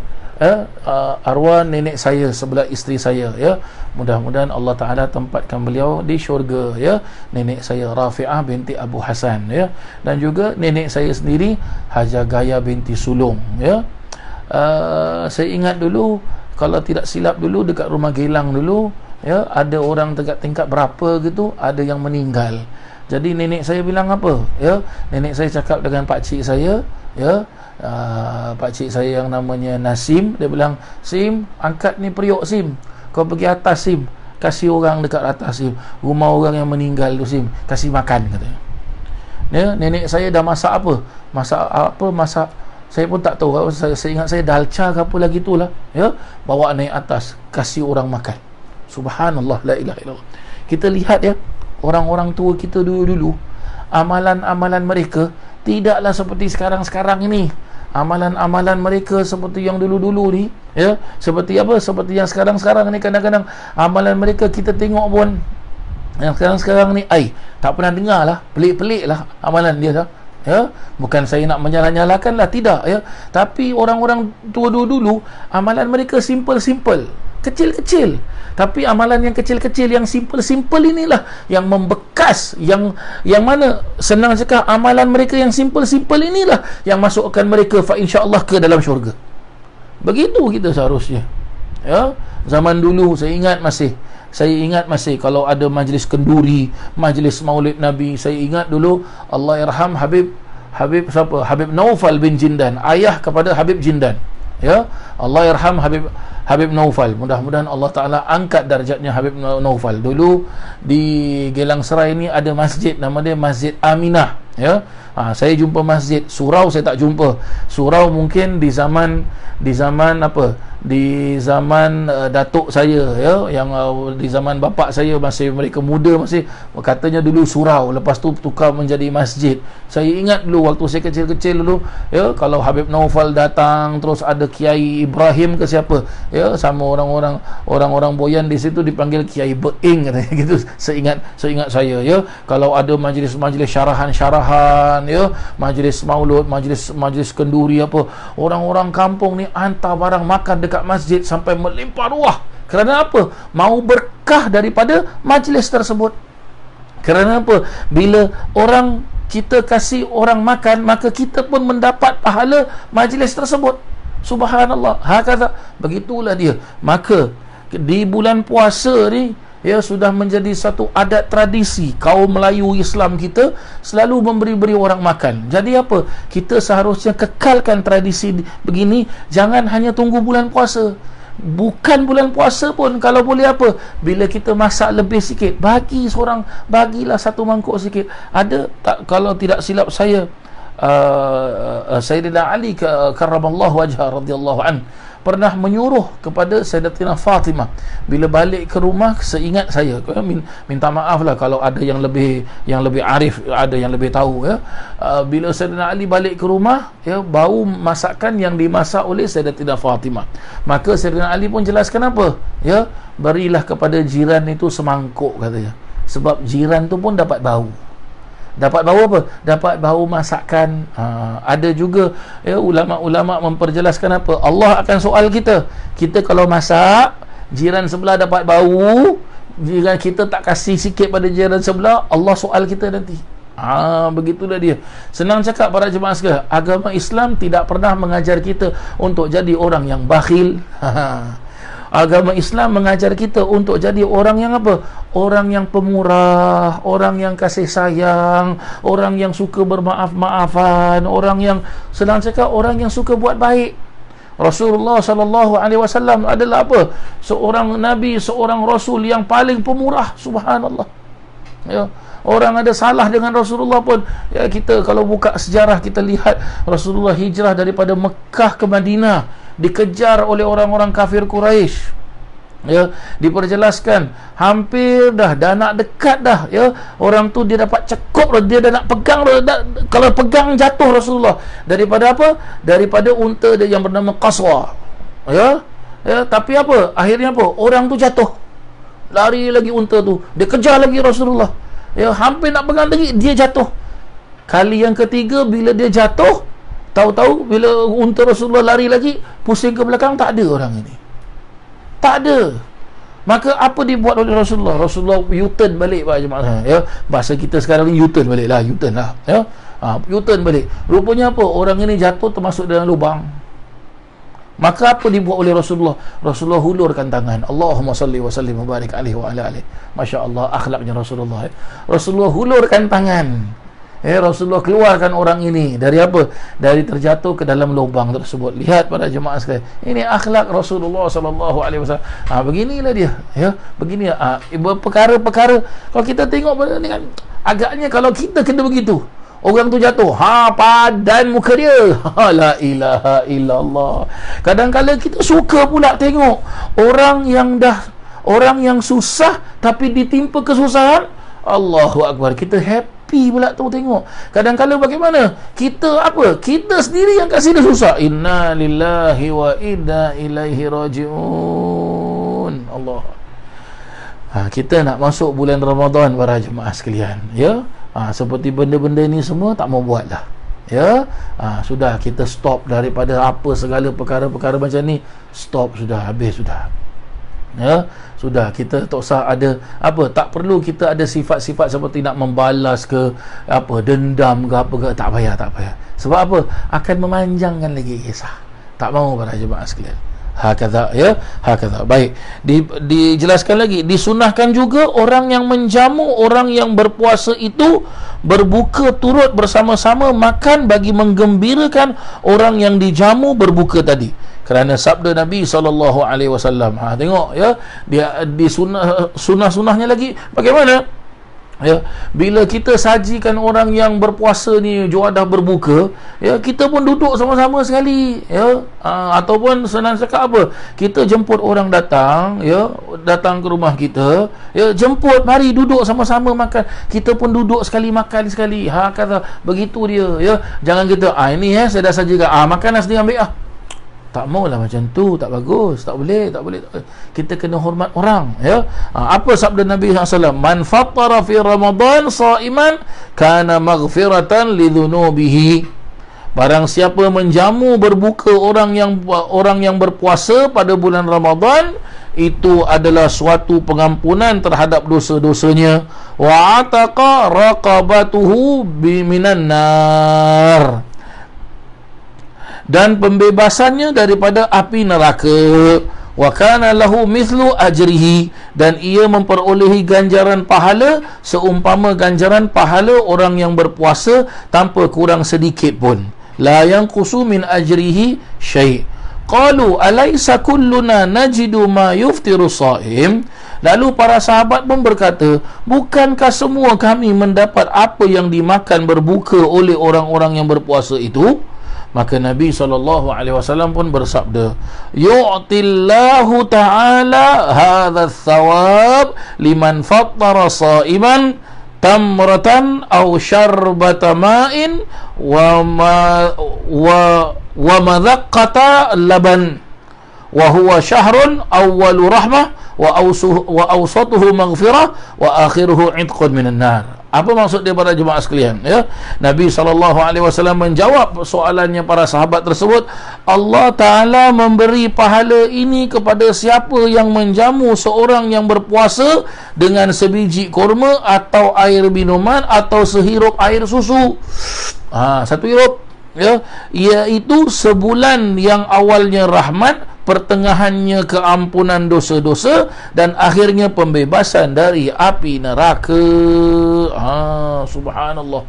Speaker 1: arwah nenek saya sebelah isteri saya ya, mudah-mudahan Allah Ta'ala tempatkan beliau di syurga ya, nenek saya Rafi'ah binti Abu Hasan ya, dan juga nenek saya sendiri Haja Gaya binti Sulung ya. Saya ingat dulu, kalau tidak silap dulu dekat rumah Gelang dulu ya, ada orang dekat tingkat berapa gitu, ada yang meninggal. Jadi nenek saya bilang apa ya, nenek saya cakap dengan pakcik saya ya, pakcik saya yang namanya Nasim, dia bilang, Sim, angkat ni periuk Sim, kau pergi atas Sim, kasih orang dekat atas Sim, rumah orang yang meninggal tu Sim, kasih makan, katanya ya. Nenek saya dah masak masak Saya pun tak tahu, saya ingat saya dalca ke apa lagi tu lah, ya, bawa naik atas, kasih orang makan. Subhanallah, la ilaha illallah. Kita lihat ya, orang-orang tua kita dulu-dulu, amalan-amalan mereka tidaklah seperti sekarang-sekarang ini. Amalan-amalan mereka seperti yang dulu-dulu ni, ya, seperti apa, seperti yang sekarang-sekarang ni. Kadang-kadang amalan mereka kita tengok pun, yang sekarang-sekarang ni, tak pernah dengar lah, pelik-pelik lah amalan dia lah, ya. Bukan saya nak menyalah-nyalahkan lah, tidak, ya. Tapi orang-orang tua dulu, amalan mereka simple-simple, kecil-kecil. Tapi amalan yang kecil-kecil, yang simple-simple inilah yang membekas, yang mana senang cakap, amalan mereka yang simple-simple inilah yang masukkan mereka fa insya-Allah ke dalam syurga. Begitu kita seharusnya, ya. Zaman dulu saya ingat masih kalau ada majlis kenduri, majlis Maulid Nabi, saya ingat dulu, Allahyarham Habib siapa? Habib Naufal bin Jindan, ayah kepada Habib Jindan, ya. Allahyarham Habib Naufal. Mudah-mudahan Allah Ta'ala angkat darjatnya Habib Naufal. Dulu di Gelang Serai ni ada masjid, nama dia Masjid Aminah, ya. Saya jumpa masjid. Surau saya tak jumpa. Surau mungkin di zaman apa? Di zaman datuk saya, ya, yang di zaman bapak saya, masih mereka muda, masih katanya dulu surau, lepas tu tukar menjadi masjid. Saya ingat dulu waktu saya kecil-kecil dulu, ya, kalau Habib Naufal datang, terus ada Kiai Ibrahim ke siapa, ya, sama orang-orang boyan di situ dipanggil Kiai Being katanya gitu. Seingat saya, ya, kalau ada majlis-majlis syarahan, ya, majlis maulud, majlis kenduri apa, orang-orang kampung ni hantar barang makan dekat masjid sampai melimpah ruah. Kerana apa? Mau berkah daripada majlis tersebut. Kerana apa? Bila orang kita kasih orang makan, maka kita pun mendapat pahala majlis tersebut. Subhanallah. Hakata, begitulah dia. Maka di bulan puasa ni, ya, sudah menjadi satu adat tradisi kaum Melayu Islam kita selalu memberi orang makan. Jadi apa? Kita seharusnya kekalkan tradisi begini. Jangan hanya tunggu bulan puasa. Bukan bulan puasa pun, kalau boleh apa, bila kita masak lebih sikit, bagilah satu mangkuk sikit. Ada tak, kalau tidak silap saya, Sayyidina Ali karramallahu wajhah radhiyallahu an pernah menyuruh kepada Sayyidatina Fatimah bila balik ke rumah, seingat saya, minta maaf lah kalau ada yang lebih arif, ada yang lebih tahu, ya. Bila Sayyidina Ali balik ke rumah, ya, bau masakan yang dimasak oleh Sayyidatina Fatimah, maka Sayyidina Ali pun jelaskan apa, ya, berilah kepada jiran itu semangkuk, katanya, sebab jiran tu pun dapat bau. Dapat bau apa? Dapat bau masakan. Ada juga, ya, ulama-ulama memperjelaskan apa? Allah akan soal kita. Kita kalau masak, jiran sebelah dapat bau, jiran kita tak kasih sikit pada jiran sebelah, Allah soal kita nanti. Begitulah dia. Senang cakap para jemaah sekalian, agama Islam tidak pernah mengajar kita untuk jadi orang yang bakhil. Agama Islam mengajar kita untuk jadi orang yang apa? Orang yang pemurah, orang yang kasih sayang, orang yang suka bermaaf-maafan, orang yang, senang cakap, orang yang suka buat baik. Rasulullah sallallahu alaihi wasallam adalah apa? Seorang nabi, seorang rasul yang paling pemurah. Subhanallah. Ya. Orang ada salah dengan Rasulullah pun, ya, kita kalau buka sejarah kita lihat Rasulullah hijrah daripada Mekah ke Madinah, dikejar oleh orang-orang kafir Quraisy, ya, diperjelaskan hampir dah nak dekat dah, ya, orang tu dia dapat cekup, dia dah nak pegang, kalau pegang jatuh Rasulullah daripada apa? Daripada unta dia yang bernama Qaswa, ya, tapi apa? Akhirnya apa? Orang tu jatuh, lari lagi unta tu, dia kejar lagi Rasulullah, ya, hampir nak pegang lagi, dia jatuh. Kali yang ketiga bila dia jatuh, tahu-tahu bila unta Rasulullah lari lagi, pusing ke belakang, tak ada orang ini, tak ada. Maka apa dibuat oleh Rasulullah? Rasulullah U-turn balik, Pak jemaah, ya, bahasa kita sekarang ni U-turn balik lah, U-turn lah, ya, U-turn balik. Rupanya apa? Orang ini jatuh termasuk dalam lubang. Maka apa dibuat oleh Rasulullah? Rasulullah hulurkan tangan, Allahumma salli wa sallim wa barik alaihi wa ala alihi. Masya Allah, akhlaknya Rasulullah, ya. Rasulullah hulurkan tangan, Rasulullah keluarkan orang ini dari apa? Dari terjatuh ke dalam lubang tersebut. Lihat pada jemaah sekalian, ini akhlak Rasulullah sallallahu alaihi wasallam. Beginilah dia, ya. Begini, perkara-perkara kalau kita tengok ni kan, agaknya kalau kita kena begitu, orang tu jatuh, padan muka dia. La ilaha illallah. Kadang-kadang kita suka pula tengok orang yang susah tapi ditimpa kesusahan. Allahu Akbar, kita happy pula tu tengok. Kadang-kadang bagaimana? Kita sendiri yang kasih dia susah. Inna lillahi wa inna ilaihi raji'un. Allah. Kita nak masuk bulan Ramadan para jemaah sekalian, ya. Seperti benda-benda ni semua tak mau buat dah, ya. Sudah, kita stop daripada apa segala perkara-perkara macam ni. Stop, sudah, habis sudah, ya. Sudah, kita tak usah ada tak perlu kita ada sifat-sifat seperti nak membalas ke dendam ke apa ke. Tak payah. Sebab apa? Akan memanjangkan lagi kisah. Tak mahu para jemaah sekalian. Hakadha, ya, hakadha. Baik, dijelaskan lagi, disunahkan juga orang yang menjamu orang yang berpuasa itu berbuka turut bersama-sama makan bagi menggembirakan orang yang dijamu berbuka tadi. Kerana sabda Nabi SAW, tengok, ya, dia di sunah-sunahnya lagi bagaimana? Ya, bila kita sajikan orang yang berpuasa ni juadah berbuka, ya, kita pun duduk sama-sama sekali, ya. Ataupun senang cakap kita jemput orang datang, ya, datang ke rumah kita, ya, jemput, mari duduk sama-sama makan, kita pun duduk sekali makan sekali. Kata begitu dia, ya. Jangan kita ini saya dah sajikan, makan sendiri ambil tak maulah macam tu, tak bagus, tak boleh. Kita kena hormat orang, ya. Apa sabda Nabi SAW? Man fattara fi Ramadan sa'iman kana maghfiratan lidhunubihi. Barang siapa menjamu berbuka orang yang berpuasa pada bulan Ramadan, itu adalah suatu pengampunan terhadap dosa-dosanya. Wa ataqa raqabatuhu minan nar, dan pembebasannya daripada api neraka. Wa kana lahu mithlu ajrihi, dan ia memperolehi ganjaran pahala seumpama ganjaran pahala orang yang berpuasa tanpa kurang sedikit pun. La yanqusu min ajrihi syai'. Qalu alaysa kulluna najidu ma yuftiru sha'im. Lalu para sahabat pun berkata, bukankah semua kami mendapat apa yang dimakan berbuka oleh orang-orang yang berpuasa itu? Maka Nabi SAW pun bersabda, yu'tillahu ta'ala hadha thawab liman fattara sa'iman tamratan aw syarbata ma'in wa madhaqqata laban wa huwa syahrun awwalu rahmah wa awsatuhu maghfirah wa akhiruhu itqun minan nar. Apa maksud dia para jemaah sekalian, ya? Nabi SAW menjawab soalannya para sahabat tersebut. Allah Ta'ala memberi pahala ini kepada siapa yang menjamu seorang yang berpuasa dengan sebiji kurma atau air minuman atau sehirup air susu. Satu hirup, ya, iaitu sebulan yang awalnya rahmat, pertengahannya keampunan dosa-dosa, dan akhirnya pembebasan dari api neraka. Subhanallah,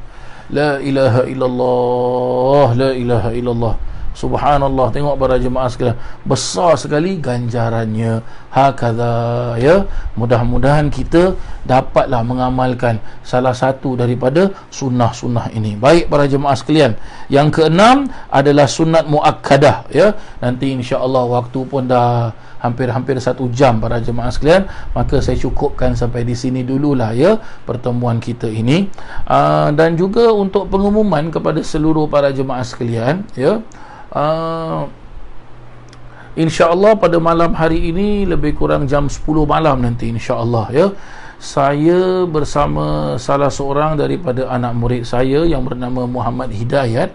Speaker 1: la ilaha illallah, la ilaha illallah. Subhanallah, tengok para jemaah sekalian, besar sekali ganjarannya. Hakadha, ya. Mudah-mudahan kita dapatlah mengamalkan salah satu daripada sunnah-sunnah ini. Baik para jemaah sekalian, yang keenam adalah sunat muakkadah, ya. Nanti insya-Allah waktu pun dah hampir 1 jam para jemaah sekalian, maka saya cukupkan sampai di sini dululah, ya, pertemuan kita ini. Dan juga untuk pengumuman kepada seluruh para jemaah sekalian, ya, insya-Allah pada malam hari ini lebih kurang jam 10 malam nanti insya-Allah, ya, saya bersama salah seorang daripada anak murid saya yang bernama Muhammad Hidayat,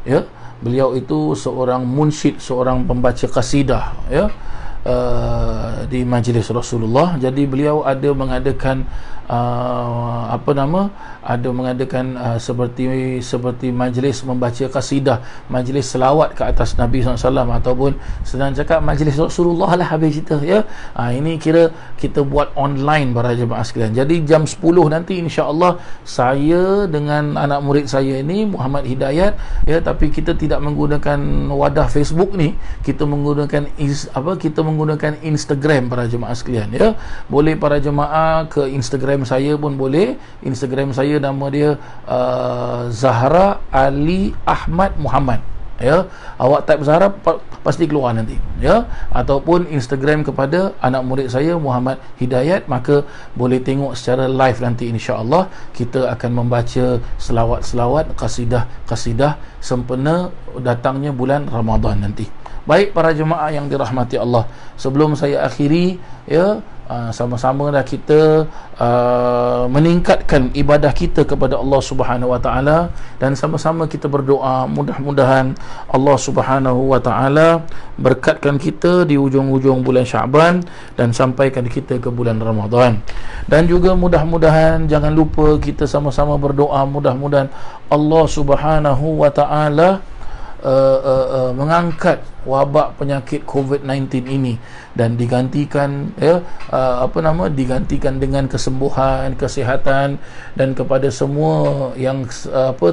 Speaker 1: ya. Beliau itu seorang munsyid, seorang pembaca qasidah, ya, di majlis Rasulullah. Jadi beliau ada mengadakan seperti majlis membaca qasidah, majlis selawat ke atas Nabi SAW, ataupun senang cakap majlis Rasulullah lah habis cerita, ya. Ini kira kita buat online para jemaah sekalian. Jadi jam 10 nanti insya-Allah saya dengan anak murid saya ini Muhammad Hidayat, ya, tapi kita tidak menggunakan wadah Facebook ni, kita menggunakan menggunakan Instagram para jemaah sekalian, ya. Boleh para jemaah ke Instagram saya pun boleh. Instagram saya nama dia Zahra Ali Ahmad Muhammad, ya. Awak type Zahra pasti keluar nanti, ya. Ataupun Instagram kepada anak murid saya Muhammad Hidayat, maka boleh tengok secara live nanti, insya-Allah kita akan membaca selawat-selawat, kasidah-kasidah sempena datangnya bulan Ramadan nanti. Baik para jemaah yang dirahmati Allah, sebelum saya akhiri, ya, sama-sama dah kita meningkatkan ibadah kita kepada Allah Subhanahu wa taala, dan sama-sama kita berdoa mudah-mudahan Allah Subhanahu wa taala berkatkan kita di ujung-ujung bulan Syaban dan sampaikan kita ke bulan Ramadan. Dan juga mudah-mudahan jangan lupa kita sama-sama berdoa mudah-mudahan Allah Subhanahu wa taala mengangkat wabak penyakit COVID-19 ini dan digantikan, ya, digantikan dengan kesembuhan, kesihatan, dan kepada semua yang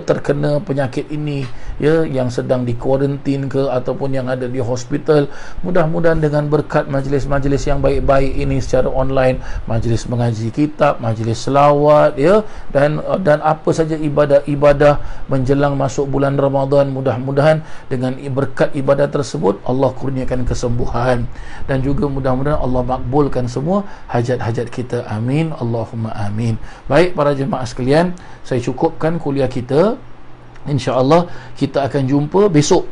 Speaker 1: terkena penyakit ini, ya, yang sedang di kuarantin ke ataupun yang ada di hospital, mudah-mudahan dengan berkat majlis-majlis yang baik-baik ini secara online, majlis mengaji kitab, majlis selawat, ya, dan apa saja ibadah-ibadah menjelang masuk bulan Ramadan, mudah-mudahan dengan berkat ibadah tersebut Allah kurniakan kesembuhan, dan juga mudah-mudahan Allah makbulkan semua hajat-hajat kita. Amin, Allahumma amin. Baik para jemaah sekalian, saya cukupkan kuliah kita. InsyaAllah kita akan jumpa besok,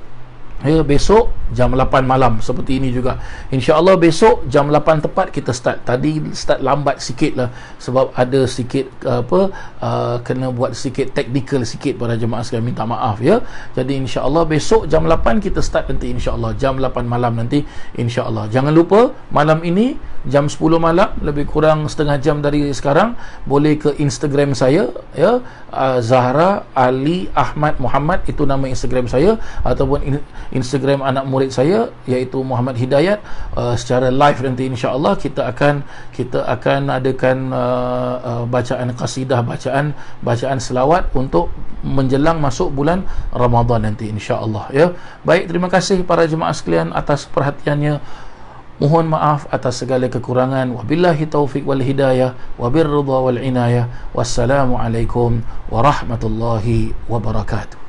Speaker 1: ya, besok jam 8 malam seperti ini juga. InsyaAllah besok jam 8 tepat kita start. Tadi start lambat sikit lah sebab ada sikit kena buat sikit technical sikit para jemaah sekalian, minta maaf, ya. Jadi insyaAllah besok jam 8 kita start nanti, insyaAllah jam 8 malam nanti, insyaAllah. Jangan lupa malam ini jam 10 malam, lebih kurang setengah jam dari sekarang, boleh ke Instagram saya, ya, Zahra Ali Ahmad Muhammad, itu nama Instagram saya, ataupun Instagram anak murid saya iaitu Muhammad Hidayat. Secara live nanti insya-Allah kita akan adakan bacaan kasidah, bacaan selawat untuk menjelang masuk bulan Ramadan nanti insya-Allah, ya. Baik, terima kasih para jemaah sekalian atas perhatiannya. Mohon maaf atas segala kekurangan. Wabillahi taufiq wal hidayah, wabirridha wal inayah. Wassalamualaikum warahmatullahi wabarakatuh.